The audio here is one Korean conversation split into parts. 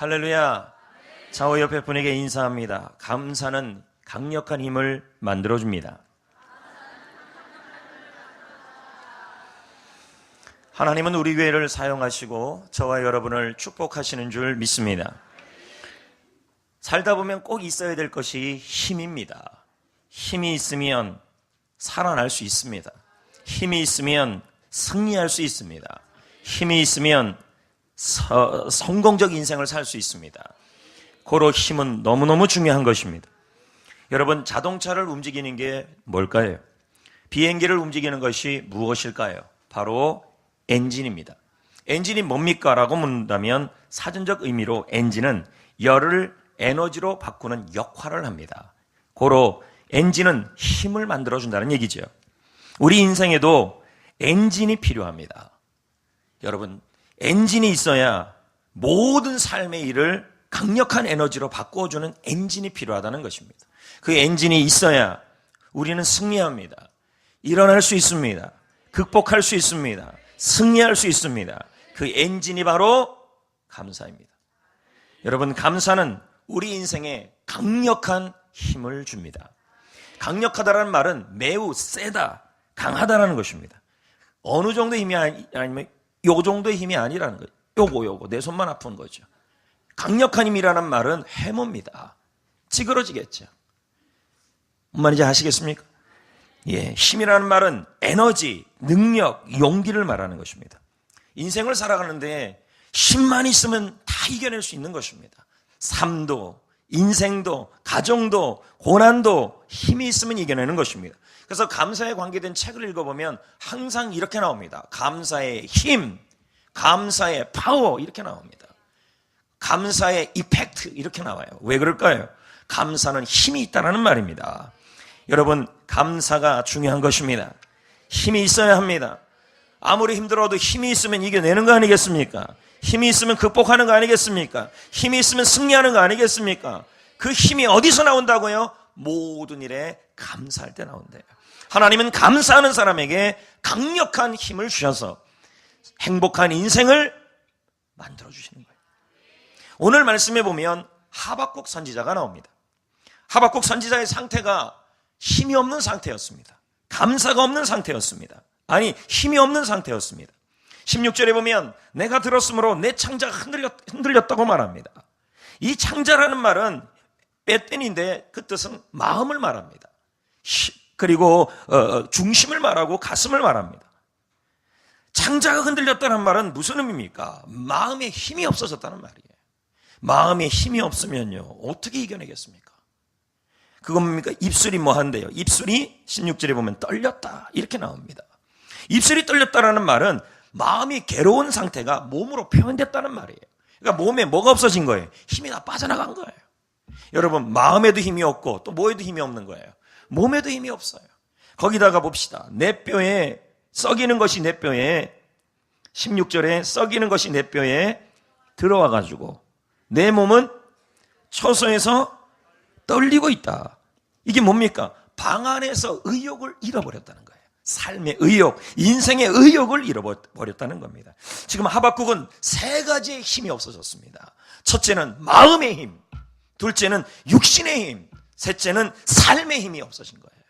할렐루야. 좌우 옆에 분에게 인사합니다. 감사는 강력한 힘을 만들어줍니다. 하나님은 우리 교회를 사용하시고 저와 여러분을 축복하시는 줄 믿습니다. 살다 보면 꼭 있어야 될 것이 힘입니다. 힘이 있으면 살아날 수 있습니다. 힘이 있으면 승리할 수 있습니다. 힘이 있으면 성공적 인생을 살 수 있습니다. 고로 힘은 너무너무 중요한 것입니다. 여러분, 자동차를 움직이는 게 뭘까요? 비행기를 움직이는 것이 무엇일까요? 바로 엔진입니다. 엔진이 뭡니까? 라고 묻는다면 사전적 의미로 엔진은 열을 에너지로 바꾸는 역할을 합니다. 고로 엔진은 힘을 만들어준다는 얘기죠. 우리 인생에도 엔진이 필요합니다. 여러분, 엔진이 있어야 모든 삶의 일을 강력한 에너지로 바꾸어주는 엔진이 필요하다는 것입니다. 그 엔진이 있어야 우리는 승리합니다. 일어날 수 있습니다. 극복할 수 있습니다. 승리할 수 있습니다. 그 엔진이 바로 감사입니다. 여러분, 감사는 우리 인생에 강력한 힘을 줍니다. 강력하다라는 말은 매우 세다, 강하다라는 것입니다. 어느 정도의 힘이 아니면 요 정도의 힘이 아니라는 거죠. 요거 내 손만 아픈 거죠. 강력한 힘이라는 말은 해모입니다. 찌그러지겠죠. 뭔 말인지 아시겠습니까? 예, 힘이라는 말은 에너지, 능력, 용기를 말하는 것입니다. 인생을 살아가는데 힘만 있으면 다 이겨낼 수 있는 것입니다. 삶도, 인생도, 가정도, 고난도 힘이 있으면 이겨내는 것입니다. 그래서 감사에 관계된 책을 읽어보면 항상 이렇게 나옵니다. 감사의 힘, 감사의 파워 이렇게 나옵니다. 감사의 이펙트 이렇게 나와요. 왜 그럴까요? 감사는 힘이 있다는 말입니다. 여러분, 감사가 중요한 것입니다. 힘이 있어야 합니다. 아무리 힘들어도 힘이 있으면 이겨내는 거 아니겠습니까? 힘이 있으면 극복하는 거 아니겠습니까? 힘이 있으면 승리하는 거 아니겠습니까? 그 힘이 어디서 나온다고요? 모든 일에 감사할 때 나온대요. 하나님은 감사하는 사람에게 강력한 힘을 주셔서 행복한 인생을 만들어주시는 거예요. 오늘 말씀에 보면 하박국 선지자가 나옵니다. 하박국 선지자의 상태가 힘이 없는 상태였습니다. 감사가 없는 상태였습니다. 아니, 힘이 없는 상태였습니다. 16절에 보면 내가 들었으므로 내 창자가 흔들렸다고 말합니다. 이 창자라는 말은 뱃댄인데 그 뜻은 마음을 말합니다. 그리고 중심을 말하고 가슴을 말합니다. 창자가 흔들렸다는 말은 무슨 의미입니까? 마음에 힘이 없어졌다는 말이에요. 마음에 힘이 없으면요, 어떻게 이겨내겠습니까? 그건 뭡니까? 입술이 뭐 한대요? 입술이 16절에 보면 떨렸다 이렇게 나옵니다. 입술이 떨렸다라는 말은 마음이 괴로운 상태가 몸으로 표현됐다는 말이에요. 그러니까 몸에 뭐가 없어진 거예요? 힘이 다 빠져나간 거예요. 여러분, 마음에도 힘이 없고 또 뭐에도 힘이 없는 거예요? 몸에도 힘이 없어요. 거기다가 봅시다. 내 뼈에 썩이는 것이 내 뼈에 16절에 썩이는 것이 내 뼈에 들어와 가지고 내 몸은 처소에서 떨리고 있다. 이게 뭡니까? 방 안에서 의욕을 잃어버렸다는 거예요. 삶의 의욕, 인생의 의욕을 잃어버렸다는 겁니다. 지금 하박국은 세 가지의 힘이 없어졌습니다. 첫째는 마음의 힘, 둘째는 육신의 힘, 셋째는 삶의 힘이 없어진 거예요.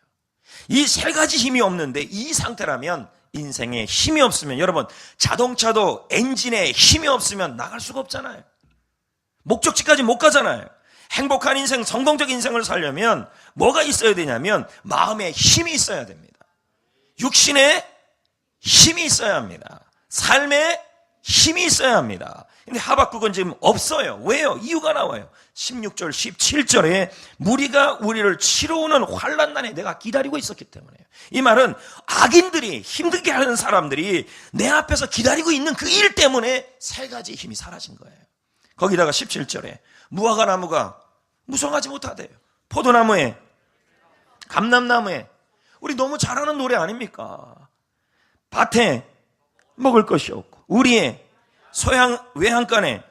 이 세 가지 힘이 없는데 이 상태라면, 인생에 힘이 없으면, 여러분, 자동차도 엔진에 힘이 없으면 나갈 수가 없잖아요. 목적지까지 못 가잖아요. 행복한 인생, 성공적 인생을 살려면 뭐가 있어야 되냐면 마음에 힘이 있어야 됩니다. 육신에 힘이 있어야 합니다. 삶에 힘이 있어야 합니다. 근데 하박국은 지금 없어요. 왜요? 이유가 나와요. 16절, 17절에 무리가 우리를 치러 오는 환난날에 내가 기다리고 있었기 때문에요. 이 말은 악인들이, 힘들게 하는 사람들이 내 앞에서 기다리고 있는 그 일 때문에 세 가지 힘이 사라진 거예요. 거기다가 17절에 무화과 나무가 무성하지 못하대요. 포도나무에, 감람나무에, 우리 너무 잘 아는 노래 아닙니까? 밭에 먹을 것이 없고 우리의 외양간에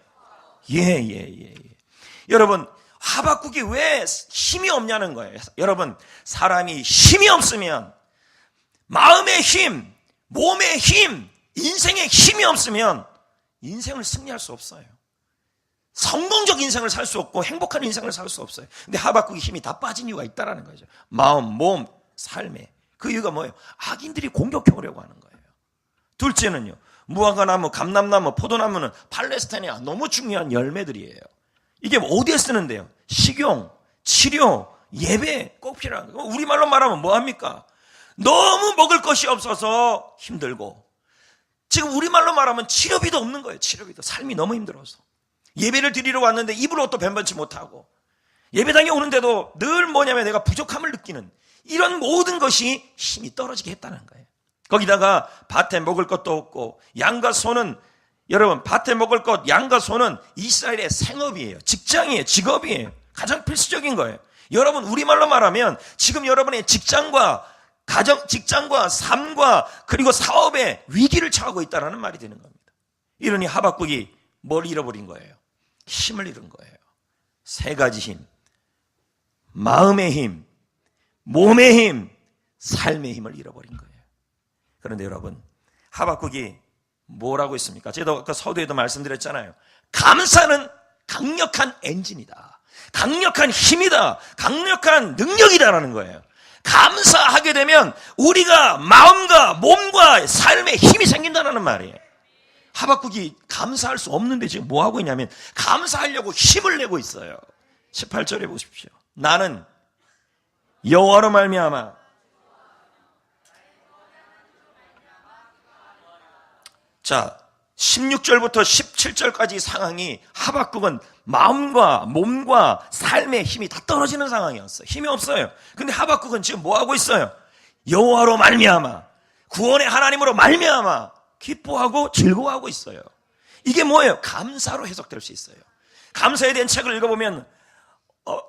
여러분, 하박국이 왜 힘이 없냐는 거예요. 여러분, 사람이 힘이 없으면, 마음의 힘, 몸의 힘, 인생의 힘이 없으면 인생을 승리할 수 없어요. 성공적 인생을 살 수 없고 행복한 인생을 살 수 없어요. 근데 하박국의 힘이 다 빠진 이유가 있다라는 거죠. 마음, 몸, 삶에. 그 이유가 뭐예요? 악인들이 공격해 오려고 하는 거예요. 둘째는요, 무화과나무, 감람나무, 포도나무는 팔레스타인에 너무 중요한 열매들이에요. 이게 어디에 쓰는데요? 식용, 치료, 예배 꼭 필요한 거예요. 우리말로 말하면 뭐합니까? 너무 먹을 것이 없어서 힘들고, 지금 우리말로 말하면 치료비도 없는 거예요. 치료비도. 삶이 너무 힘들어서 예배를 드리러 왔는데 입을 옷도 변변치 못하고, 예배당에 오는데도 늘 뭐냐면 내가 부족함을 느끼는, 이런 모든 것이 힘이 떨어지게 했다는 거예요. 거기다가 밭에 먹을 것도 없고, 양과 소는, 여러분, 밭에 먹을 것, 양과 소는 이스라엘의 생업이에요. 직장이에요. 직업이에요. 가장 필수적인 거예요. 여러분, 우리말로 말하면 지금 여러분의 직장과 삶과 그리고 사업에 위기를 처하고 있다는 말이 되는 겁니다. 이러니 하박국이 뭘 잃어버린 거예요? 힘을 잃은 거예요. 세 가지 힘. 마음의 힘, 몸의 힘, 삶의 힘을 잃어버린 거예요. 그런데 여러분, 하박국이 뭐라고 했습니까? 제가 아까 서두에도 말씀드렸잖아요. 감사는 강력한 엔진이다. 강력한 힘이다. 강력한 능력이다라는 거예요. 감사하게 되면 우리가 마음과 몸과 삶에 힘이 생긴다는 말이에요. 하박국이 감사할 수 없는데 지금 뭐 하고 있냐면 감사하려고 힘을 내고 있어요. 18절에 보십시오. 나는 여호와로 말미암아 자, 16절부터 17절까지 상황이 하박국은 마음과 몸과 삶의 힘이 다 떨어지는 상황이었어요. 힘이 없어요. 근데 하박국은 지금 뭐 하고 있어요? 여호와로 말미암아, 구원의 하나님으로 말미암아 기뻐하고 즐거워하고 있어요. 이게 뭐예요? 감사로 해석될 수 있어요. 감사에 대한 책을 읽어보면,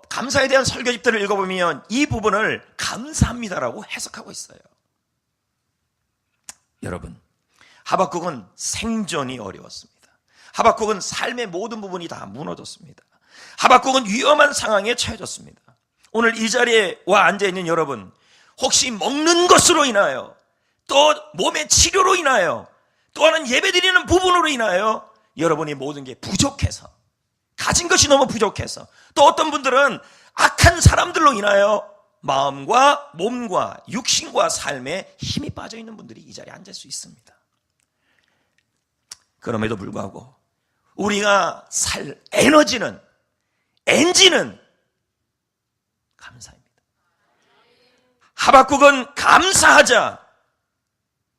감사에 대한 설교집들을 읽어보면 이 부분을 감사합니다라고 해석하고 있어요. 여러분, 하박국은 생존이 어려웠습니다. 하박국은 삶의 모든 부분이 다 무너졌습니다. 하박국은 위험한 상황에 처해졌습니다. 오늘 이 자리에 와 앉아있는 여러분, 혹시 먹는 것으로 인하여, 또 몸의 치료로 인하여, 또 하나는 예배드리는 부분으로 인하여 여러분이 모든 게 부족해서, 가진 것이 너무 부족해서, 또 어떤 분들은 악한 사람들로 인하여 마음과 몸과 육신과 삶에 힘이 빠져있는 분들이 이 자리에 앉을 수 있습니다. 그럼에도 불구하고 우리가 살 에너지는, 엔진은 감사입니다. 하박국은 감사하자.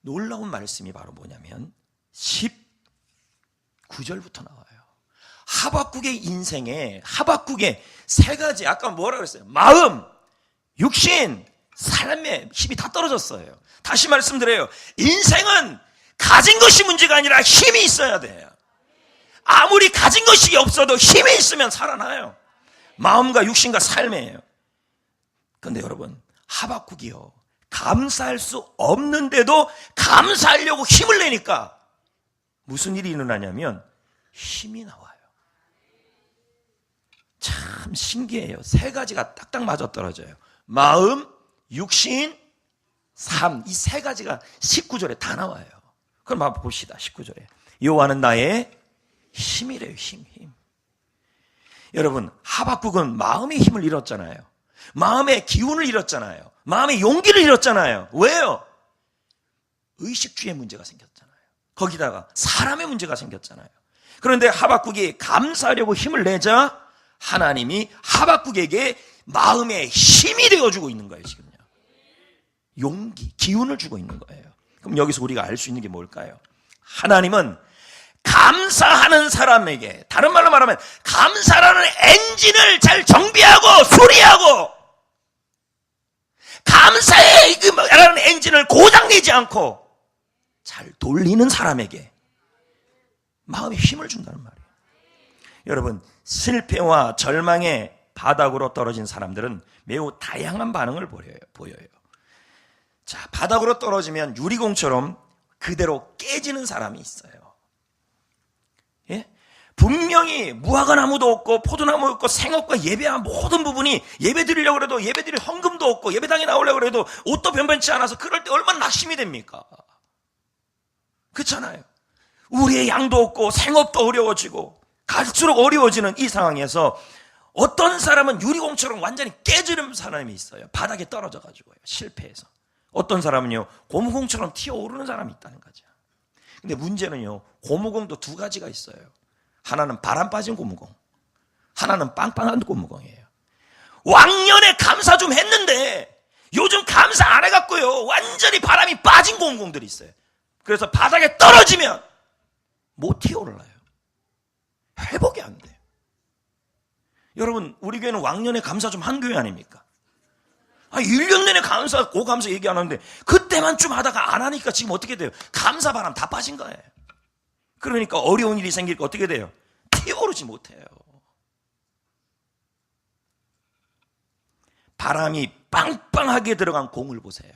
놀라운 말씀이 바로 뭐냐면 19절부터 나와요. 하박국의 인생에, 하박국의 세 가지, 아까 뭐라 그랬어요? 마음, 육신, 삶의 힘이 다 떨어졌어요. 다시 말씀드려요. 인생은 가진 것이 문제가 아니라 힘이 있어야 돼요. 아무리 가진 것이 없어도 힘이 있으면 살아나요. 마음과 육신과 삶이에요. 그런데 여러분, 하박국이요, 감사할 수 없는데도 감사하려고 힘을 내니까 무슨 일이 일어나냐면 힘이 나와요. 참 신기해요. 세 가지가 딱딱 맞아떨어져요. 마음, 육신, 삶, 이 세 가지가 19절에 다 나와요. 그럼 한번 봅시다. 19절에 여호와는 나의 힘이래요. 힘. 여러분, 하박국은 마음의 힘을 잃었잖아요. 마음의 기운을 잃었잖아요. 마음의 용기를 잃었잖아요. 왜요? 의식주의 문제가 생겼잖아요. 거기다가 사람의 문제가 생겼잖아요. 그런데 하박국이 감사하려고 힘을 내자 하나님이 하박국에게 마음의 힘이 되어주고 있는 거예요. 지금요, 용기, 기운을 주고 있는 거예요. 그럼 여기서 우리가 알 수 있는 게 뭘까요? 하나님은 감사하는 사람에게, 다른 말로 말하면 감사라는 엔진을 잘 정비하고 수리하고, 감사라는 엔진을 고장내지 않고 잘 돌리는 사람에게 마음의 힘을 준다는 말이에요. 여러분, 실패와 절망의 바닥으로 떨어진 사람들은 매우 다양한 반응을 보여요. 자, 바닥으로 떨어지면 유리공처럼 그대로 깨지는 사람이 있어요. 예? 분명히 무화과 나무도 없고 포도나무 없고 생업과 예배한 모든 부분이, 예배 드리려고 해도 예배 드릴 헌금도 없고 예배당에 나오려고 해도 옷도 변변치 않아서 그럴 때 얼마나 낙심이 됩니까? 그렇잖아요. 우리의 양도 없고 생업도 어려워지고 갈수록 어려워지는 이 상황에서 어떤 사람은 유리공처럼 완전히 깨지는 사람이 있어요. 바닥에 떨어져가지고요. 실패해서. 어떤 사람은요, 고무공처럼 튀어오르는 사람이 있다는 거죠. 근데 문제는요, 고무공도 두 가지가 있어요. 하나는 바람 빠진 고무공, 하나는 빵빵한 고무공이에요. 왕년에 감사 좀 했는데 요즘 감사 안 해갖고요, 완전히 바람이 빠진 고무공들이 있어요. 그래서 바닥에 떨어지면 못 튀어올라요. 회복이 안 돼요. 여러분, 우리 교회는 왕년에 감사 좀 한 교회 아닙니까? 1년 내내 감사, 고감사 얘기 안 하는데 그때만 좀 하다가 안 하니까 지금 어떻게 돼요? 감사 바람 다 빠진 거예요. 그러니까 어려운 일이 생기니까 어떻게 돼요? 튀어오르지 못해요. 바람이 빵빵하게 들어간 공을 보세요.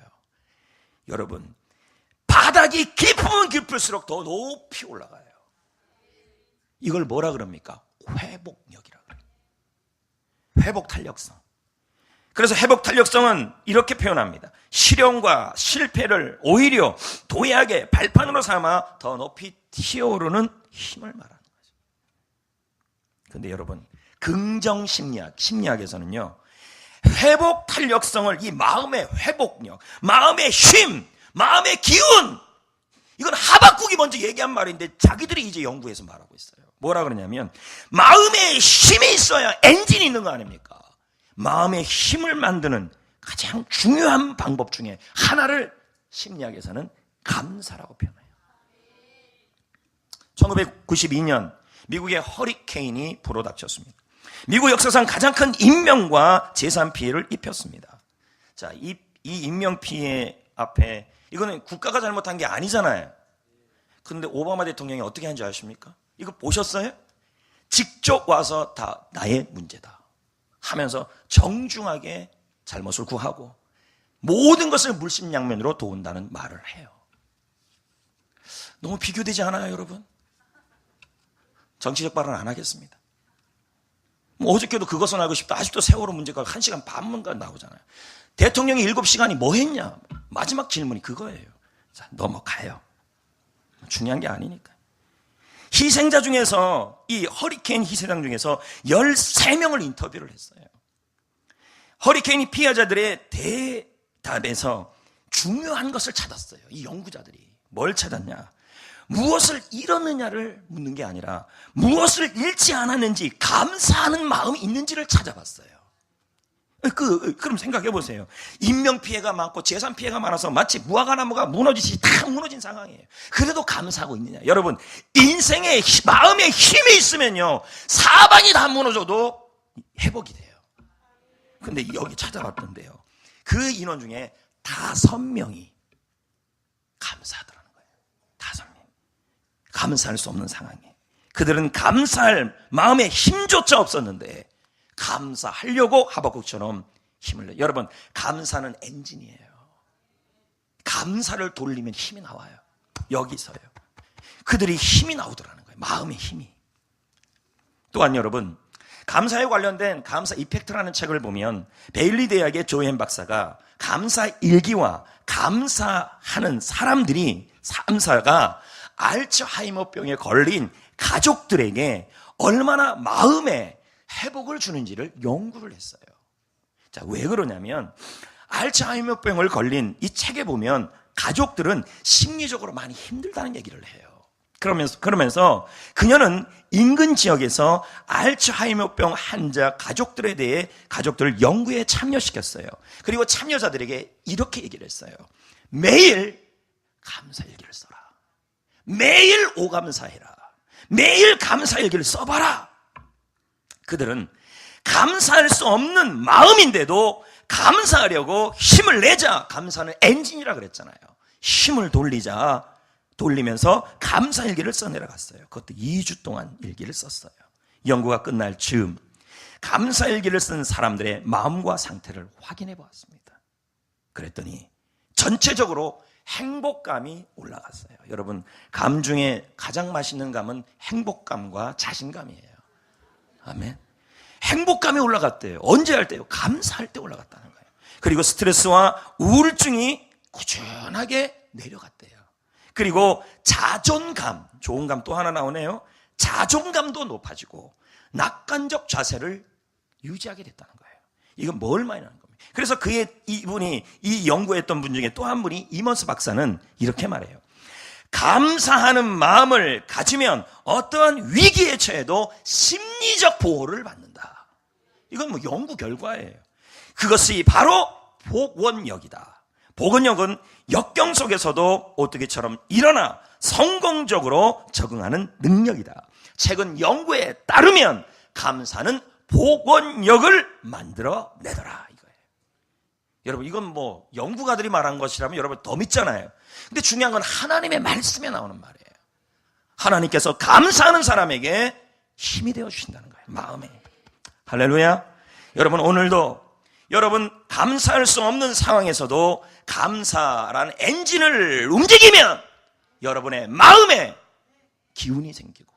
여러분, 바닥이 깊으면 깊을수록 더 높이 올라가요. 이걸 뭐라 그럽니까? 회복력이라 그래요. 회복 탄력성. 그래서 회복 탄력성은 이렇게 표현합니다. 실현과 실패를 오히려 도약의 발판으로 삼아 더 높이 튀어오르는 힘을 말하는 거죠. 그런데 여러분, 긍정 심리학에서는요, 회복 탄력성을 이 마음의 회복력, 마음의 쉼, 마음의 기운, 이건 하박국이 먼저 얘기한 말인데 자기들이 이제 연구해서 말하고 있어요. 뭐라 그러냐면 마음의 힘이 있어야 엔진이 있는 거 아닙니까? 마음의 힘을 만드는 가장 중요한 방법 중에 하나를 심리학에서는 감사라고 표현해요. 1992년 미국의 허리케인이 불어닥쳤습니다. 미국 역사상 가장 큰 인명과 재산 피해를 입혔습니다. 자, 이 인명 피해 앞에 이거는 국가가 잘못한 게 아니잖아요. 그런데 오바마 대통령이 어떻게 한지 아십니까? 이거 보셨어요? 직접 와서 다 나의 문제다 하면서 정중하게 잘못을 구하고 모든 것을 물심양면으로 도운다는 말을 해요. 너무 비교되지 않아요, 여러분? 정치적 발언 안 하겠습니다. 어저께도 그것은 알고 싶다. 아직도 세월호 문제가 1시간 반문가 나오잖아요. 대통령이 7시간이 뭐 했냐? 마지막 질문이 그거예요. 자, 넘어가요. 중요한 게 아니니까. 희생자 중에서, 이 허리케인 희생자 중에서 13명을 인터뷰를 했어요. 허리케인 피해자들의 대답에서 중요한 것을 찾았어요. 이 연구자들이. 뭘 찾았냐? 무엇을 잃었느냐를 묻는 게 아니라 무엇을 잃지 않았는지 감사하는 마음이 있는지를 찾아봤어요. 그럼 생각해 보세요. 인명피해가 많고 재산 피해가 많아서 마치 무화과나무가 무너지듯이 다 무너진 상황이에요. 그래도 감사하고 있느냐? 여러분, 인생에 마음에 힘이 있으면요, 사방이 다 무너져도 회복이 돼요. 근데 여기 찾아봤던데요, 그 인원 중에 5명이 감사하더라는 거예요. 5명. 감사할 수 없는 상황에 그들은 감사할 마음에 힘조차 없었는데 감사하려고 하박국처럼 힘을 내요. 여러분, 감사는 엔진이에요. 감사를 돌리면 힘이 나와요. 여기서요. 그들이 힘이 나오더라는 거예요. 마음의 힘이. 또한 여러분, 감사에 관련된 감사 이펙트라는 책을 보면 베일리 대학의 조앤 박사가 감사 일기와 감사하는 사람들이 감사가 알츠하이머병에 걸린 가족들에게 얼마나 마음에 회복을 주는지를 연구를 했어요. 자, 왜 그러냐면 알츠하이머병을 걸린 이 책에 보면 가족들은 심리적으로 많이 힘들다는 얘기를 해요. 그러면서 그녀는 인근 지역에서 알츠하이머병 환자 가족들에 대해 가족들을 연구에 참여시켰어요. 그리고 참여자들에게 이렇게 얘기를 했어요. 매일 감사일기를 써라. 매일 오감사해라. 매일 감사일기를 써봐라. 그들은 감사할 수 없는 마음인데도 감사하려고 힘을 내자. 감사는 엔진이라 그랬잖아요. 힘을 돌리면서 감사일기를 써내려 갔어요. 그것도 2주 동안 일기를 썼어요. 연구가 끝날 즈음 감사일기를 쓴 사람들의 마음과 상태를 확인해 보았습니다. 그랬더니 전체적으로 행복감이 올라갔어요. 여러분, 감 중에 가장 맛있는 감은 행복감과 자신감이에요. 아멘. 행복감이 올라갔대요. 언제 할 때요? 감사할 때 올라갔다는 거예요. 그리고 스트레스와 우울증이 꾸준하게 내려갔대요. 그리고 자존감, 좋은 감 또 하나 나오네요. 자존감도 높아지고 낙관적 자세를 유지하게 됐다는 거예요. 이건 뭘 말하는 겁니까? 그래서 이분이 이 연구했던 분 중에 또 한 분이 이먼스 박사는 이렇게 말해요. 감사하는 마음을 가지면 어떠한 위기에 처해도 심리적 보호를 받는다. 이건 뭐 연구 결과예요. 그것이 바로 복원력이다. 복원력은 역경 속에서도 오뚜기처럼 일어나 성공적으로 적응하는 능력이다. 최근 연구에 따르면 감사는 복원력을 만들어내더라 이거예요. 여러분 이건 뭐 연구가들이 말한 것이라면 여러분 더 믿잖아요. 근데 중요한 건 하나님의 말씀에 나오는 말이에요. 하나님께서 감사하는 사람에게 힘이 되어 주신다는 거예요. 마음에. 할렐루야. 여러분 오늘도 여러분 감사할 수 없는 상황에서도 감사라는 엔진을 움직이면 여러분의 마음에 기운이 생기고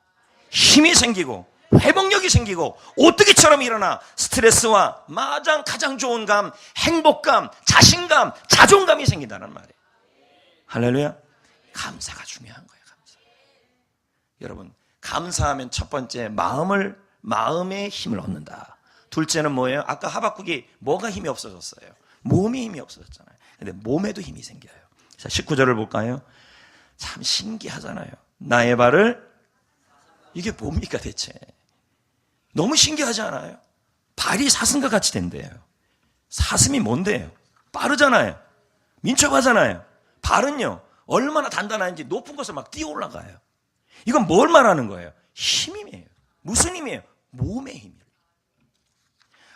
힘이 생기고 회복력이 생기고 오뚜기처럼 일어나 스트레스와 가장 좋은 감, 행복감, 자신감, 자존감이 생긴다는 말이에요. 할렐루야. 감사가 중요한 거예요. 감사. 여러분 감사하면 첫 번째 마음의 힘을 얻는다. 둘째는 뭐예요? 아까 하박국이 뭐가 힘이 없어졌어요? 몸이 힘이 없어졌잖아요. 근데 몸에도 힘이 생겨요. 자 19절을 볼까요? 참 신기하잖아요. 나의 발을 이게 뭡니까 대체? 너무 신기하지 않아요? 발이 사슴과 같이 된대요. 사슴이 뭔데요? 빠르잖아요. 민첩하잖아요. 발은요 얼마나 단단한지 높은 곳에 막 뛰어 올라가요. 이건 뭘 말하는 거예요? 힘이에요. 무슨 힘이에요? 몸의 힘이에요.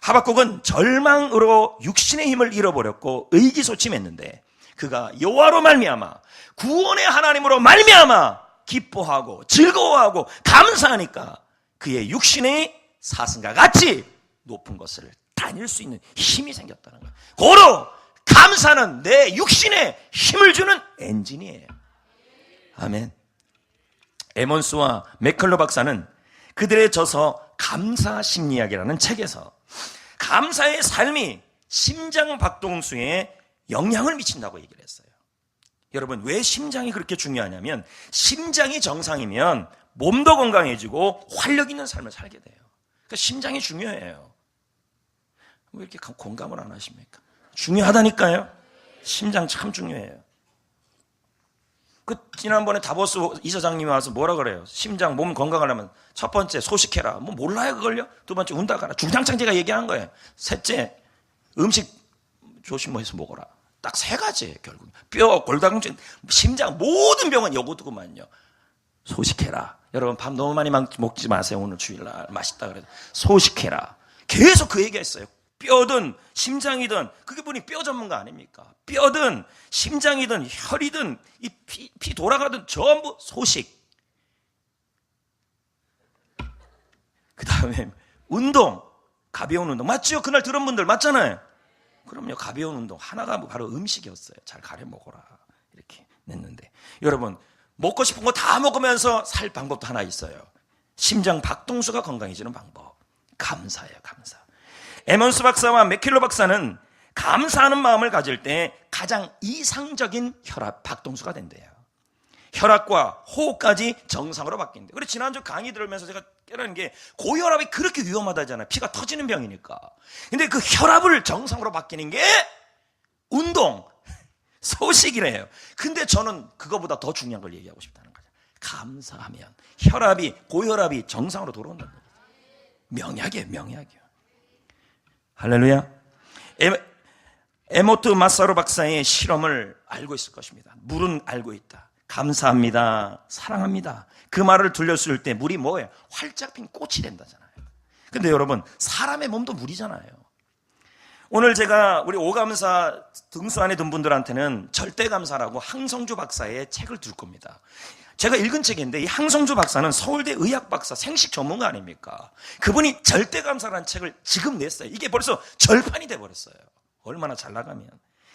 하박국은 절망으로 육신의 힘을 잃어버렸고 의기소침했는데 그가 여호와로 말미암아 구원의 하나님으로 말미암아 기뻐하고 즐거워하고 감사하니까 그의 육신의 사슴과 같이 높은 것을 다닐 수 있는 힘이 생겼다는 거예요. 고로 감사는 내 육신에 힘을 주는 엔진이에요. 아멘. 에몬스와 맥컬러 박사는 그들의 저서 감사 심리학이라는 책에서 감사의 삶이 심장 박동수에 영향을 미친다고 얘기를 했어요. 여러분 왜 심장이 그렇게 중요하냐면 심장이 정상이면 몸도 건강해지고 활력 있는 삶을 살게 돼요. 그러니까 심장이 중요해요. 왜 이렇게 공감을 안 하십니까? 중요하다니까요. 심장 참 중요해요. 지난번에 다보스 이사장님이 와서 뭐라 그래요? 심장 몸 건강하려면 첫 번째 소식해라. 뭐 몰라요 그걸요? 두 번째 운다 가라. 중장창 제가 얘기한 거예요. 셋째 음식 조심해서 먹어라. 딱 세 가지예요 결국. 뼈, 골다공증, 심장 모든 병은 요거더구만요. 소식해라. 여러분 밥 너무 많이 먹지 마세요. 오늘 주일날 맛있다 그래서 소식해라. 계속 그 얘기했어요. 뼈든 심장이든 그게 보니 뼈 전문가 아닙니까? 뼈든 심장이든 혈이든 이 피 돌아가든 전부 소식. 그 다음에 운동, 가벼운 운동 맞죠? 그날 들은 분들 맞잖아요. 그럼요. 가벼운 운동 하나가 바로 음식이었어요. 잘 가려 먹어라 이렇게 냈는데 여러분 먹고 싶은 거 다 먹으면서 살 방법도 하나 있어요. 심장 박동수가 건강해지는 방법. 감사예요. 감사. 에몬스 박사와 맥킬러 박사는 감사하는 마음을 가질 때 가장 이상적인 혈압 박동수가 된대요. 혈압과 호흡까지 정상으로 바뀐대요. 그래서 지난주 강의 들으면서 제가 깨달은 게 고혈압이 그렇게 위험하다잖아요. 피가 터지는 병이니까. 근데 그 혈압을 정상으로 바뀌는 게 운동, 소식이래요. 근데 저는 그거보다 더 중요한 걸 얘기하고 싶다는 거죠. 감사하면 고혈압이 정상으로 돌아온다는 거죠. 명약이에요, 명약이요. 할렐루야. 에모트 마사로 박사의 실험을 알고 있을 것입니다. 물은 알고 있다. 감사합니다. 사랑합니다. 그 말을 들렸을 때 물이 뭐예요? 활짝 핀 꽃이 된다잖아요. 근데 여러분 사람의 몸도 물이잖아요. 오늘 제가 우리 오감사 등수 안에 든 분들한테는 절대감사라고 항성주 박사의 책을 줄 겁니다. 제가 읽은 책인데 이 항성주 박사는 서울대 의학 박사 생식 전문가 아닙니까? 그분이 절대감사라는 책을 지금 냈어요. 이게 벌써 절판이 돼버렸어요. 얼마나 잘 나가면.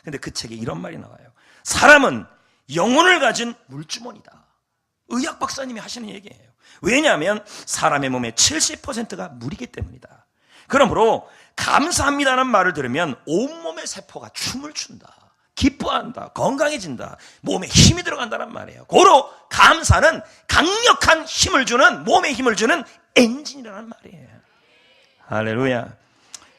근데 그 책에 이런 말이 나와요. 사람은 영혼을 가진 물주머니다. 의학 박사님이 하시는 얘기예요. 왜냐하면 사람의 몸의 70%가 물이기 때문이다. 그러므로 감사합니다라는 말을 들으면 온몸의 세포가 춤을 춘다. 기뻐한다, 건강해진다, 몸에 힘이 들어간다는 말이에요. 고로 감사는 강력한 힘을 주는, 몸에 힘을 주는 엔진이라는 말이에요. 할렐루야.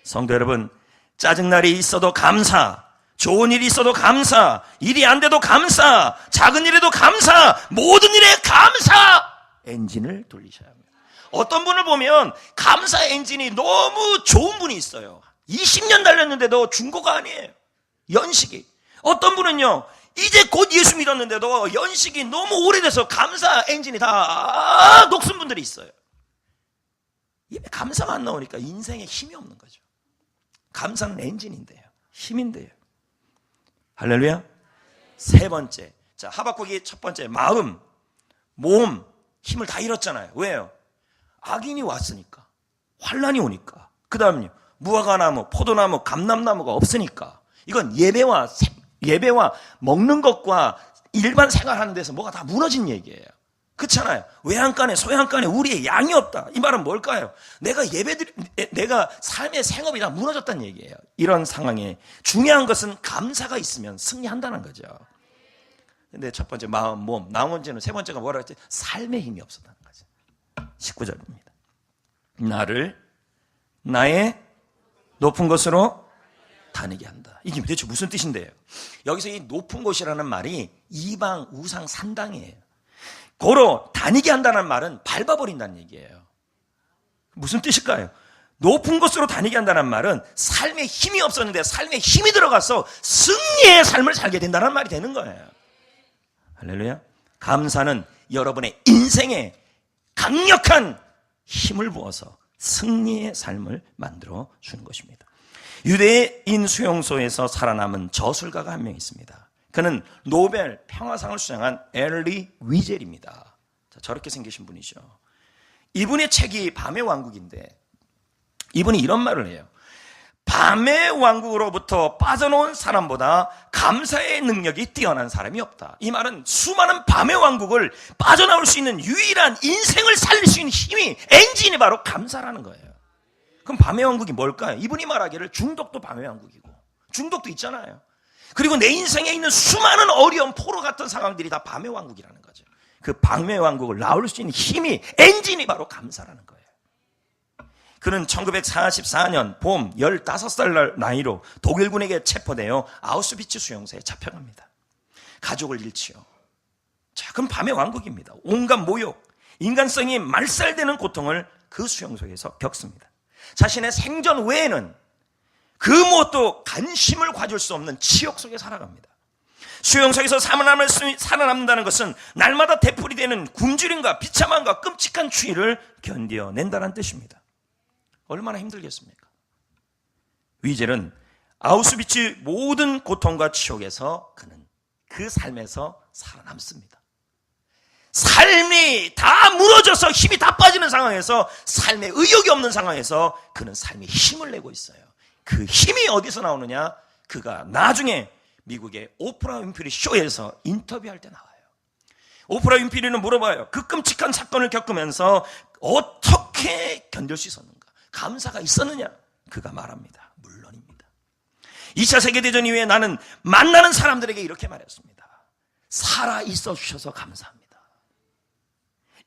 성도 여러분, 짜증날이 있어도 감사, 좋은 일이 있어도 감사, 일이 안 돼도 감사, 작은 일에도 감사, 모든 일에 감사 엔진을 돌리셔야 합니다. 어떤 분을 보면 감사 엔진이 너무 좋은 분이 있어요. 20년 달렸는데도 중고가 아니에요. 연식이. 어떤 분은요, 이제 곧 예수 믿었는데도 연식이 너무 오래돼서 감사 엔진이 다 녹슨 분들이 있어요. 입에 감사가 안 나오니까 인생에 힘이 없는 거죠. 감사는 엔진인데요, 힘인데요. 할렐루야. 세 번째, 자, 하박국이 첫 번째, 마음, 몸, 힘을 다 잃었잖아요. 왜요? 악인이 왔으니까, 환란이 오니까. 그 다음요, 무화과나무, 포도나무, 감람나무가 없으니까. 이건 예배와 먹는 것과 일반 생활하는 데서 뭐가 다 무너진 얘기예요. 그렇잖아요. 외양간에 소양간에 우리의 양이 없다. 이 말은 뭘까요? 내가 삶의 생업이 다 무너졌다는 얘기예요. 이런 상황에 중요한 것은 감사가 있으면 승리한다는 거죠. 근데 첫 번째 마음, 몸, 나머지는 세 번째가 뭐라고 했지? 삶의 힘이 없었다는 거죠. 19절입니다. 나를 나의 높은 곳으로 다니게 한다. 이게 대체 무슨 뜻인데요? 여기서 이 높은 곳이라는 말이 이방, 우상, 산당이에요. 고로 다니게 한다는 말은 밟아버린다는 얘기예요. 무슨 뜻일까요? 높은 곳으로 다니게 한다는 말은 삶에 힘이 없었는데 삶에 힘이 들어가서 승리의 삶을 살게 된다는 말이 되는 거예요. 할렐루야. 감사는 여러분의 인생에 강력한 힘을 부어서 승리의 삶을 만들어 주는 것입니다. 유대인 수용소에서 살아남은 저술가가 한 명 있습니다. 그는 노벨 평화상을 수상한 엘리 위젤입니다. 저렇게 생기신 분이죠. 이분의 책이 밤의 왕국인데 이분이 이런 말을 해요. 밤의 왕국으로부터 빠져나온 사람보다 감사의 능력이 뛰어난 사람이 없다. 이 말은 수많은 밤의 왕국을 빠져나올 수 있는 유일한 인생을 살릴 수 있는 힘이, 엔진이 바로 감사라는 거예요. 그럼 밤의 왕국이 뭘까요? 이분이 말하기를 중독도 밤의 왕국이고, 중독도 있잖아요. 그리고 내 인생에 있는 수많은 어려운 포로 같은 상황들이 다 밤의 왕국이라는 거죠. 그 밤의 왕국을 나올 수 있는 힘이, 엔진이 바로 감사라는 거예요. 그는 1944년 봄 15살 나이로 독일군에게 체포되어 아우슈비츠 수용소에 잡혀갑니다. 가족을 잃지요. 자, 그럼 밤의 왕국입니다. 온갖 모욕, 인간성이 말살되는 고통을 그 수용소에서 겪습니다. 자신의 생전 외에는 그 무엇도 관심을 가질 수 없는 치욕 속에 살아갑니다. 수용소에서 살아남는다는 것은 날마다 되풀이되는 굶주림과 비참함과 끔찍한 추위를 견뎌낸다는 뜻입니다. 얼마나 힘들겠습니까? 위젤은 아우슈비츠 모든 고통과 치욕에서 그는 그 삶에서 살아남습니다. 삶이 다 무너져서 힘이 다 빠지는 상황에서, 삶에 의욕이 없는 상황에서 그는 삶에 힘을 내고 있어요. 그 힘이 어디서 나오느냐? 그가 나중에 미국의 오프라 윈프리 쇼에서 인터뷰할 때 나와요. 오프라 윈프리는 물어봐요. 그 끔찍한 사건을 겪으면서 어떻게 견딜 수 있었는가? 감사가 있었느냐? 그가 말합니다. 물론입니다. 2차 세계대전 이후에 나는 만나는 사람들에게 이렇게 말했습니다. 살아 있어 주셔서 감사합니다.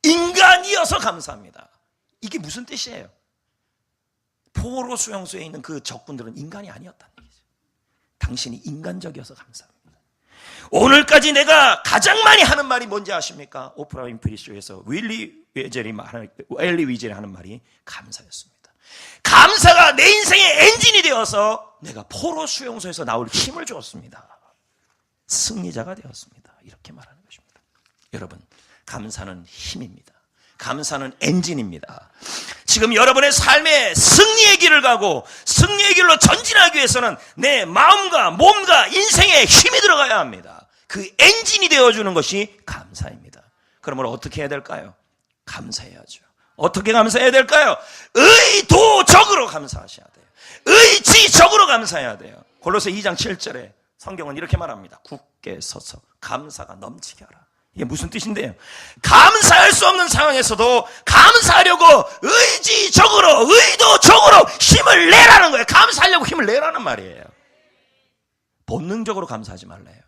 인간이어서 감사합니다. 이게 무슨 뜻이에요? 포로 수용소에 있는 그 적군들은 인간이 아니었다는 얘기죠. 당신이 인간적이어서 감사합니다. 오늘까지 내가 가장 많이 하는 말이 뭔지 아십니까? 오프라 윈프리 쇼에서 엘리 위젤이 하는 말이 감사였습니다. 감사가 내 인생의 엔진이 되어서 내가 포로 수용소에서 나올 힘을 주었습니다. 승리자가 되었습니다. 이렇게 말하는 것입니다. 여러분, 감사는 힘입니다. 감사는 엔진입니다. 지금 여러분의 삶에 승리의 길을 가고 승리의 길로 전진하기 위해서는 내 마음과 몸과 인생에 힘이 들어가야 합니다. 그 엔진이 되어주는 것이 감사입니다. 그러므로 어떻게 해야 될까요? 감사해야죠. 어떻게 감사해야 될까요? 의도적으로 감사하셔야 돼요. 의지적으로 감사해야 돼요. 골로새 2장 7절에 성경은 이렇게 말합니다. 굳게 서서 감사가 넘치게 하라. 이게 무슨 뜻인데요? 감사할 수 없는 상황에서도 감사하려고 의지적으로, 의도적으로 힘을 내라는 거예요. 감사하려고 힘을 내라는 말이에요. 본능적으로 감사하지 말래요.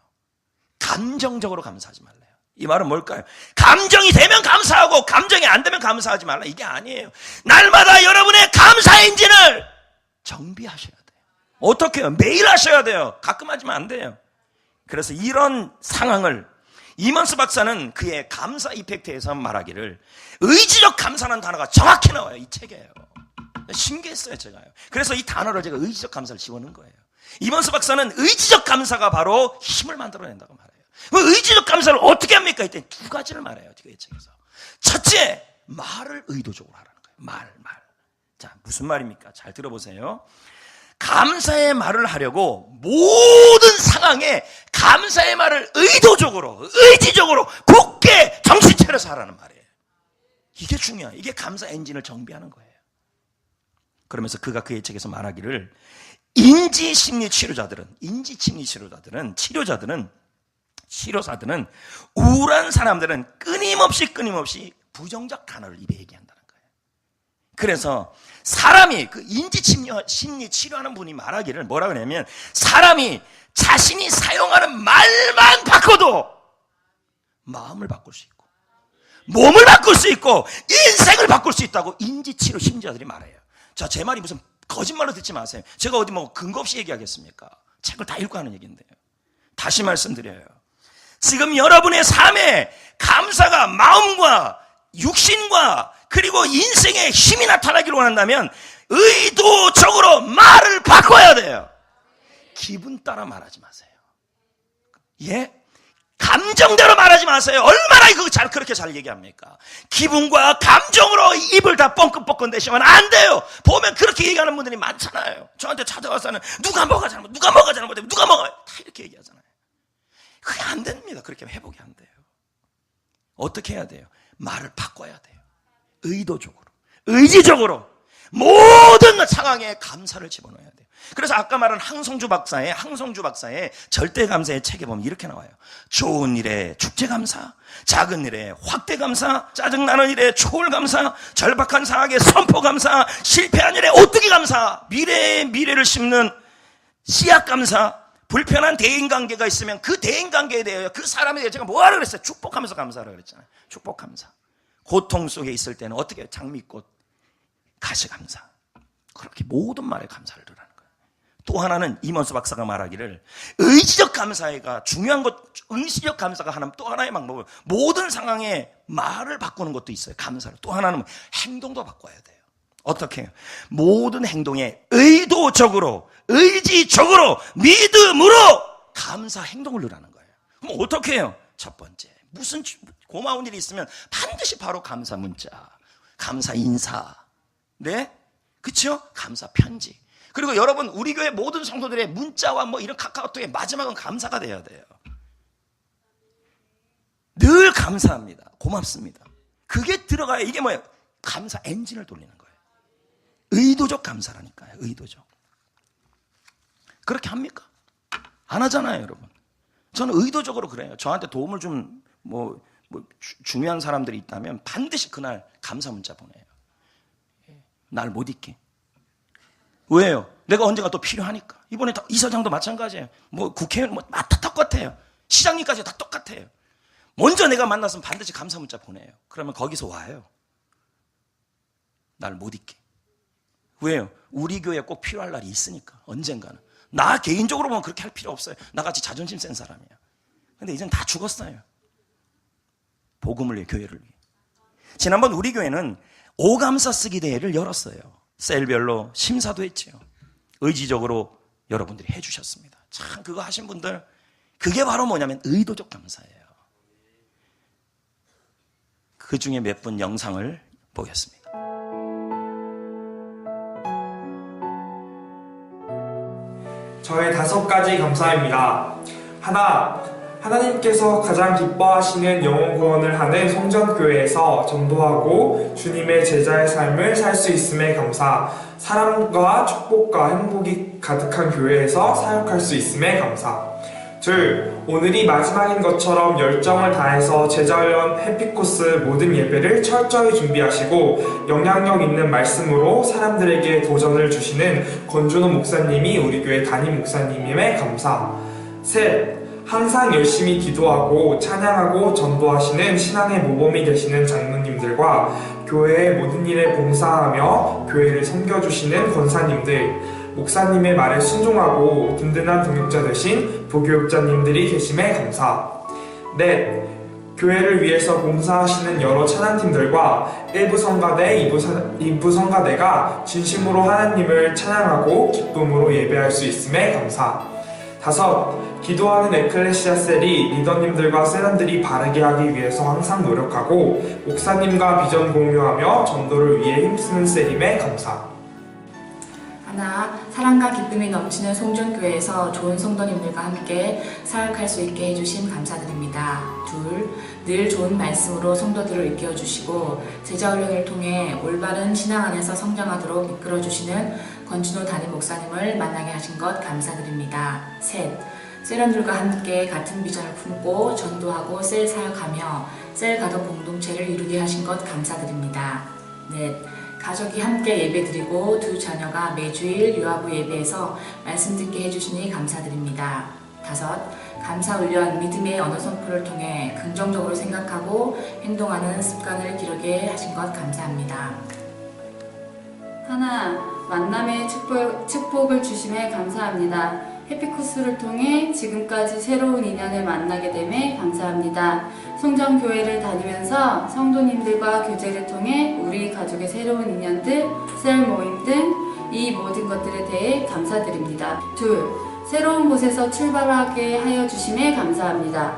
감정적으로 감사하지 말래요. 이 말은 뭘까요? 감정이 되면 감사하고 감정이 안 되면 감사하지 말라, 이게 아니에요. 날마다 여러분의 감사 엔진을 정비하셔야 돼요. 어떻게 해요? 매일 하셔야 돼요. 가끔 하지면 안 돼요. 그래서 이런 상황을 이먼스 박사는 그의 감사 이펙트에서 말하기를, 의지적 감사라는 단어가 정확히 나와요, 이 책에요. 신기했어요, 제가요. 그래서 이 단어를 제가 의지적 감사를 집어넣은 거예요. 이먼스 박사는 의지적 감사가 바로 힘을 만들어낸다고 말해요. 의지적 감사를 어떻게 합니까? 이때 두 가지를 말해요, 그 책에서. 첫째, 말을 의도적으로 하라는 거예요. 말. 자, 무슨 말입니까? 잘 들어보세요. 감사의 말을 하려고 모든 상황에 감사의 말을 의도적으로, 의지적으로 굳게 정신 차려서 하라는 말이에요. 이게 중요해요. 이게 감사 엔진을 정비하는 거예요. 그러면서 그가 그의 책에서 말하기를, 치료자들은 우울한 사람들은 끊임없이 부정적 단어를 입에 얘기한다는 거예요. 그래서 사람이, 그 심리 치료하는 분이 말하기를 뭐라 그러냐면, 사람이 자신이 사용하는 말만 바꿔도 마음을 바꿀 수 있고 몸을 바꿀 수 있고 인생을 바꿀 수 있다고 인지치료 심리자들이 말해요. 자, 제 말이 무슨 거짓말로 듣지 마세요. 제가 어디 뭐 근거 없이 얘기하겠습니까? 책을 다 읽고 하는 얘기인데요. 다시 말씀드려요. 지금 여러분의 삶에 감사가 마음과 육신과 그리고 인생에 힘이 나타나기를 원한다면 의도적으로 말을 바꿔야 돼요. 기분 따라 말하지 마세요. 예? 감정대로 말하지 마세요. 얼마나 그렇게 잘 얘기합니까? 기분과 감정으로 입을 다 뻥긋뻥긋 내시면 안 돼요. 보면 그렇게 얘기하는 분들이 많잖아요. 저한테 찾아와서는 누가 뭐가 잘못해, 누가 뭐가 다 이렇게 얘기하잖아요. 그게 안 됩니다. 그렇게 회복이 안 돼요. 어떻게 해야 돼요? 말을 바꿔야 돼요. 의도적으로, 의지적으로 모든 상황에 감사를 집어넣어야 돼요. 그래서 아까 말한 항성주 박사의 절대 감사의 책에 보면 이렇게 나와요. 좋은 일에 축제 감사, 작은 일에 확대 감사, 짜증나는 일에 초월 감사, 절박한 상황에 선포 감사, 실패한 일에 오뚜기 감사, 미래에 미래를 심는 씨앗 감사, 불편한 대인관계가 있으면 그 대인관계에 대해 그 사람에 대해 제가 뭐하라 그랬어요? 축복하면서 감사하라 그랬잖아요. 축복 감사. 고통 속에 있을 때는 어떻게 해요? 장미꽃, 가시 감사. 그렇게 모든 말에 감사를 하라는 거예요. 또 하나는 이먼스 박사가 말하기를, 의지적 감사가 중요한 것, 의지적 감사가 하는 또 하나의 방법은 모든 상황에 말을 바꾸는 것도 있어요. 감사를. 또 하나는 행동도 바꿔야 돼요. 어떻게 해요? 모든 행동에 의도적으로, 의지적으로, 믿음으로 감사 행동을 넣으라는 거예요. 그럼 어떻게 해요? 첫 번째, 무슨 고마운 일이 있으면 반드시 바로 감사 문자, 감사 인사, 네? 그쵸? 감사 편지. 그리고 여러분, 우리 교회 모든 성도들의 문자와 뭐 이런 카카오톡의 마지막은 감사가 돼야 돼요. 늘 감사합니다. 고맙습니다. 그게 들어가야 이게 뭐예요? 감사 엔진을 돌리는 거예요. 의도적 감사라니까요. 의도적. 그렇게 합니까? 안 하잖아요, 여러분. 저는 의도적으로 그래요. 저한테 도움을 좀 중요한 사람들이 있다면 반드시 그날 감사 문자 보내요. 날 못 잊게. 왜요? 내가 언젠가 또 필요하니까. 이번에 이사장도 마찬가지예요. 국회의원 다 똑같아요. 시장님까지 다 똑같아요. 먼저 내가 만났으면 반드시 감사 문자 보내요. 그러면 거기서 와요. 날 못 잊게. 왜요? 우리 교회에 꼭 필요할 날이 있으니까. 언젠가는. 나 개인적으로 보면 그렇게 할 필요 없어요. 나같이 자존심 센 사람이야. 근데 이젠 다 죽었어요. 복음을 위해, 교회를 위해. 지난번 우리 교회는 오감사 쓰기 대회를 열었어요. 셀별로 심사도 했죠. 의지적으로 여러분들이 해주셨습니다. 참 그거 하신 분들, 그게 바로 뭐냐면 의도적 감사예요. 그 중에 몇 분 영상을 보겠습니다. 저의 5가지 감사입니다. 하나, 하나님께서 가장 기뻐하시는 영혼 구원을 하는 성전교회에서 전도하고 주님의 제자의 삶을 살 수 있음에 감사. 사랑과 축복과 행복이 가득한 교회에서 사역할 수 있음에 감사. 둘, 오늘이 마지막인 것처럼 열정을 다해서 제자훈련 해피코스 모든 예배를 철저히 준비하시고 영향력 있는 말씀으로 사람들에게 도전을 주시는 권준호 목사님이 우리 교회 담임 목사님임에 감사. 셋, 항상 열심히 기도하고 찬양하고 전도하시는 신앙의 모범이 되시는 장로님들과 교회의 모든 일에 봉사하며 교회를 섬겨주시는 권사님들, 목사님의 말에 순종하고 든든한 동역자 되신 부교육자님들이 계심에 감사. 넷, 교회를 위해서 봉사하시는 여러 찬양팀들과 일부 성가대, 이부 성가대가 진심으로 하나님을 찬양하고 기쁨으로 예배할 수 있음에 감사. 다섯, 기도하는 에클레시아 셀이 리더님들과 세단들이 바르게 하기 위해서 항상 노력하고 목사님과 비전 공유하며 전도를 위해 힘쓰는 셀임에 감사. 하나, 사랑과 기쁨이 넘치는 송전교회에서 좋은 성도님들과 함께 사역할 수 있게 해주심 감사드립니다. 둘, 늘 좋은 말씀으로 성도들을 이끌어주시고 제자훈련을 통해 올바른 신앙 안에서 성장하도록 이끌어주시는 권준호 담임 목사님을 만나게 하신 것 감사드립니다. 셋, 세련들과 함께 같은 비전을 품고 전도하고 셀 사역하며 셀 가족 공동체를 이루게 하신 것 감사드립니다. 넷, 가족이 함께 예배드리고 두 자녀가 매주일 유아부 예배에서 말씀 듣게 해주시니 감사드립니다. 다섯, 감사훈련 믿음의 언어 선포를 통해 긍정적으로 생각하고 행동하는 습관을 기르게 하신 것 감사합니다. 하나, 만남의 축복을 주심에 감사합니다. 해피쿠스를 통해 지금까지 새로운 인연을 만나게 됨에 감사합니다. 송정교회를 다니면서 성도님들과 교제를 통해 우리 가족의 새로운 인연들, 셀 모임 등 이 모든 것들에 대해 감사드립니다. 둘, 새로운 곳에서 출발하게 하여 주심에 감사합니다.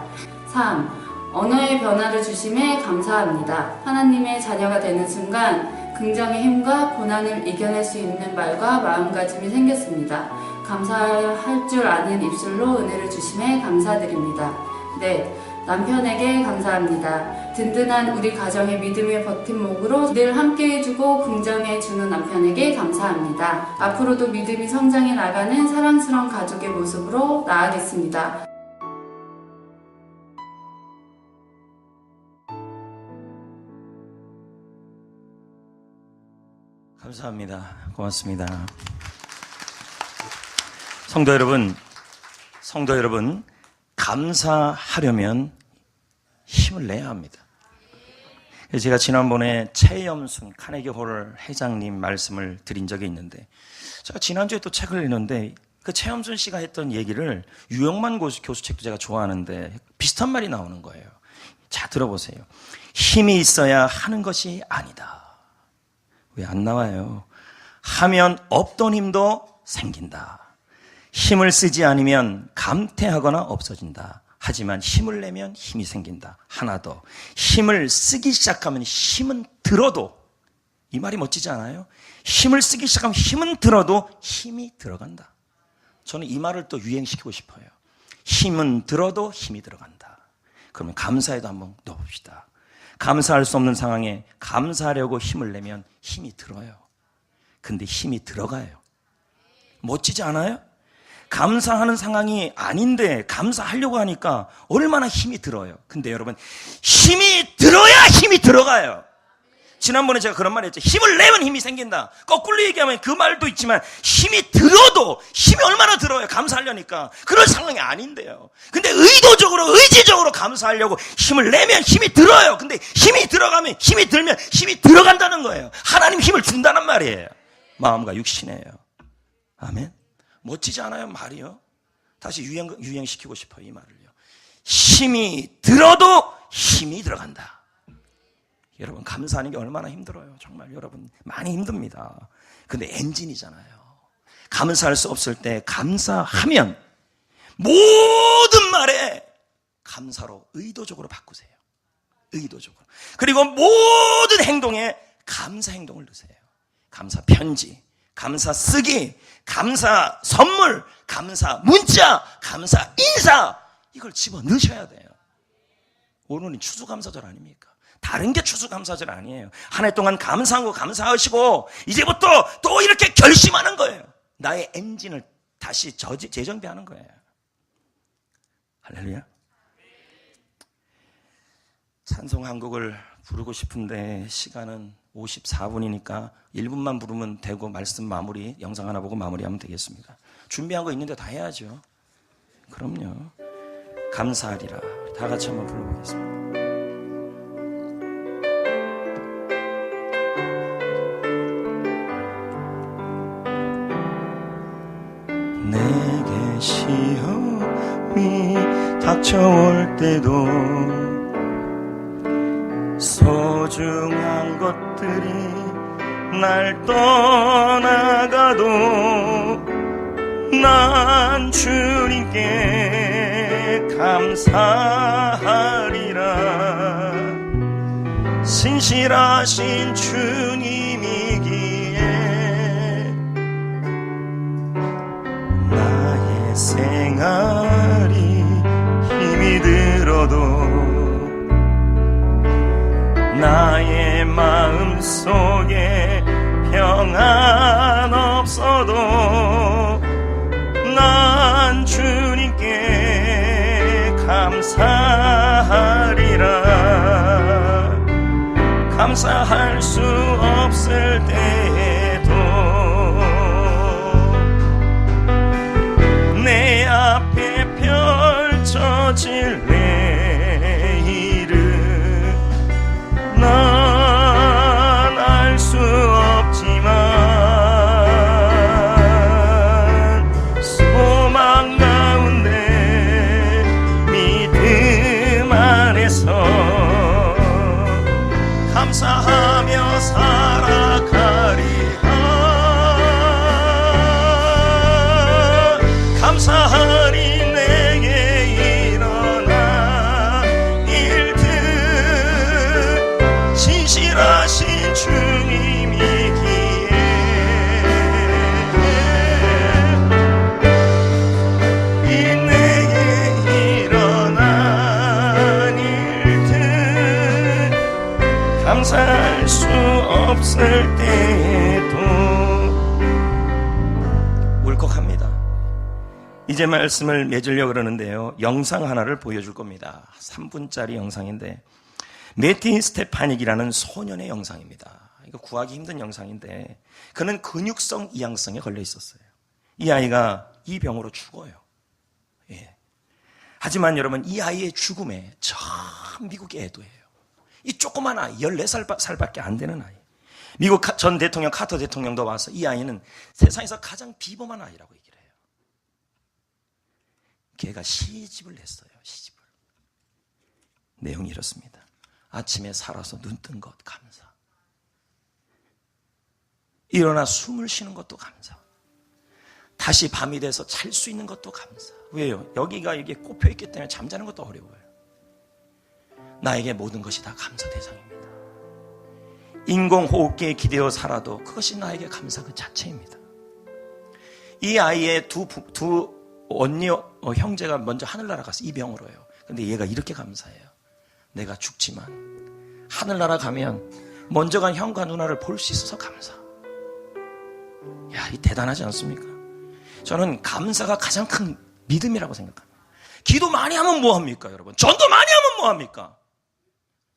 3. 언어의 변화를 주심에 감사합니다. 하나님의 자녀가 되는 순간 긍정의 힘과 고난을 이겨낼 수 있는 말과 마음가짐이 생겼습니다. 감사할 줄 아는 입술로 은혜를 주심에 감사드립니다. 넷, 남편에게 감사합니다. 든든한 우리 가정의 믿음의 버팀목으로 늘 함께해주고 긍정해주는 남편에게 감사합니다. 앞으로도 믿음이 성장해 나가는 사랑스러운 가족의 모습으로 나아가겠습니다. 감사합니다. 고맙습니다. 성도 여러분, 감사하려면 힘을 내야 합니다. 제가 지난번에 최염순 카네기홀 회장님 말씀을 드린 적이 있는데, 제가 지난주에 또 책을 읽는데 그 최염순 씨가 했던 얘기를, 유영만 교수 책도 제가 좋아하는데 비슷한 말이 나오는 거예요. 자, 들어보세요. 힘이 있어야 하는 것이 아니다. 왜 안 나와요? 하면 없던 힘도 생긴다. 힘을 쓰지 않으면 감퇴하거나 없어진다. 하지만 힘을 내면 힘이 생긴다. 하나 더, 힘을 쓰기 시작하면 힘은 들어도, 이 말이 멋지지 않아요? 힘을 쓰기 시작하면 힘은 들어도 힘이 들어간다. 저는 이 말을 또 유행시키고 싶어요. 힘은 들어도 힘이 들어간다. 그러면 감사에도 한번 넣어봅시다. 감사할 수 없는 상황에 감사하려고 힘을 내면 힘이 들어요. 근데 힘이 들어가요. 멋지지 않아요? 감사하는 상황이 아닌데 감사하려고 하니까 얼마나 힘이 들어요. 근데 여러분, 힘이 들어야 힘이 들어가요. 지난번에 제가 그런 말 했죠. 힘을 내면 힘이 생긴다. 거꾸로 얘기하면 그 말도 있지만 힘이 들어도 힘이 얼마나 들어요. 감사하려니까. 그런 상황이 아닌데요. 근데 의지적으로 감사하려고 힘을 내면 힘이 들어요. 근데 힘이 들어가면, 힘이 들면 힘이 들어간다는 거예요. 하나님 힘을 준다는 말이에요. 마음과 육신이에요. 아멘. 멋지지 않아요? 말이요. 다시 유행시키고 싶어요. 이 말을요. 힘이 들어도 힘이 들어간다. 여러분, 감사하는 게 얼마나 힘들어요. 정말 여러분 많이 힘듭니다. 근데 엔진이잖아요. 감사할 수 없을 때 감사하면 모든 말에 감사로 의도적으로 바꾸세요. 의도적으로. 그리고 모든 행동에 감사 행동을 넣으세요. 감사 편지, 감사 쓰기, 감사 선물, 감사 문자, 감사 인사, 이걸 집어넣으셔야 돼요. 오늘은 추수감사절 아닙니까? 다른 게 추수감사절 아니에요. 한 해 동안 감사하고 감사하시고 이제부터 또 이렇게 결심하는 거예요. 나의 엔진을 다시 재정비하는 거예요. 할렐루야. 찬송 한 곡을 부르고 싶은데 시간은 54분이니까 1분만 부르면 되고 말씀 마무리, 영상 하나 보고 마무리하면 되겠습니다. 준비한 거 있는데 다 해야죠. 그럼요. 감사하리라. 다 같이 한번 불러보겠습니다. 내게 시험이 닥쳐올 때도 소중한 것들이 날 떠나가도 난 주님께 감사하리라. 신실하신 주님이기에 나의 생활이 힘이 들어도 나의 마음 속에 평안 없어도 난 주님께 감사하리라. 감사할 수 없을 때에도 내 앞에 펼쳐질 내일은 난 알 수 없지만 소망 가운데 믿음 안에서 감사하며 살아가리라. 감사하리 내게 일어나 일들 신실하신 주님이기에 이 내게 일어난 일들 감사할 수 없을 때에도 울컥합니다. 이제 말씀을 맺으려고 그러는데요, 영상 하나를 보여줄 겁니다. 3분짜리 영상인데 매티 스테파닉이라는 소년의 영상입니다. 이거 구하기 힘든 영상인데 그는 근육성 이양성에 걸려 있었어요. 이 아이가 이 병으로 죽어요. 예. 하지만 여러분, 이 아이의 죽음에 저 미국의 애도예요. 이 조그만 아이, 14살밖에 안 되는 아이. 미국 전 대통령 카터 대통령도 와서 이 아이는 세상에서 가장 비범한 아이라고 얘기를 해요. 걔가 시집을 했어요. 시집을. 내용이 이렇습니다. 아침에 살아서 눈 뜬 것 감사. 일어나 숨을 쉬는 것도 감사. 다시 밤이 돼서 잘 수 있는 것도 감사. 왜요? 여기가 이게 꼽혀 있기 때문에 잠자는 것도 어려워요. 나에게 모든 것이 다 감사 대상입니다. 인공호흡기에 기대어 살아도 그것이 나에게 감사 그 자체입니다. 이 아이의 두 언니 형제가 먼저 하늘나라 갔어요. 이 병으로요. 근데 얘가 이렇게 감사해요. 내가 죽지만 하늘나라 가면 먼저 간 형과 누나를 볼 수 있어서 감사. 야, 이 대단하지 않습니까? 저는 감사가 가장 큰 믿음이라고 생각합니다. 기도 많이 하면 뭐합니까, 여러분? 전도 많이 하면 뭐합니까?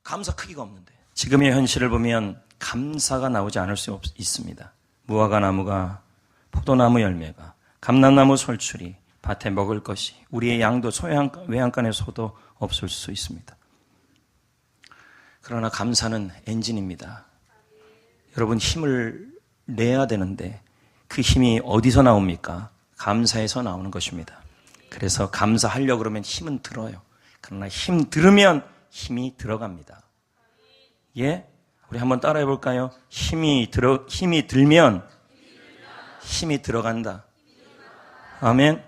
감사 크기가 없는데. 지금의 현실을 보면 감사가 나오지 않을 수 있습니다. 무화과 나무가, 포도나무 열매가, 감람나무 솔출이, 밭에 먹을 것이, 우리의 양도 외양간의 소도 없을 수 있습니다. 그러나 감사는 엔진입니다. 여러분, 힘을 내야 되는데 그 힘이 어디서 나옵니까? 감사에서 나오는 것입니다. 그래서 감사하려고 그러면 힘은 들어요. 그러나 힘 들으면 힘이 들어갑니다. 예? 우리 한번 따라해 볼까요? 힘이 들면 힘이 들어간다. 아멘.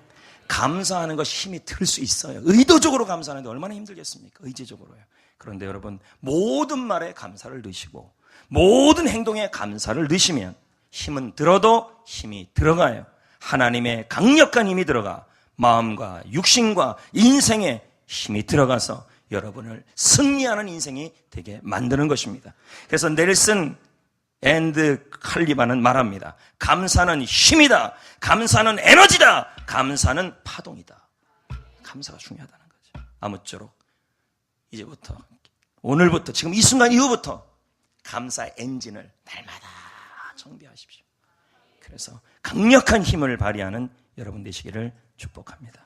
감사하는 것이 힘이 들 수 있어요. 의도적으로 감사하는데 얼마나 힘들겠습니까? 의지적으로요. 그런데 여러분, 모든 말에 감사를 넣으시고 모든 행동에 감사를 넣으시면 힘은 들어도 힘이 들어가요. 하나님의 강력한 힘이 들어가 마음과 육신과 인생에 힘이 들어가서 여러분을 승리하는 인생이 되게 만드는 것입니다. 그래서 넬슨 앤드 칼리바는 말합니다. 감사는 힘이다. 감사는 에너지다. 감사는 파동이다. 감사가 중요하다는 거죠. 아무쪼록 이제부터, 오늘부터, 지금 이 순간 이후부터 감사 엔진을 날마다 정비하십시오. 그래서 강력한 힘을 발휘하는 여러분 되시기를 축복합니다.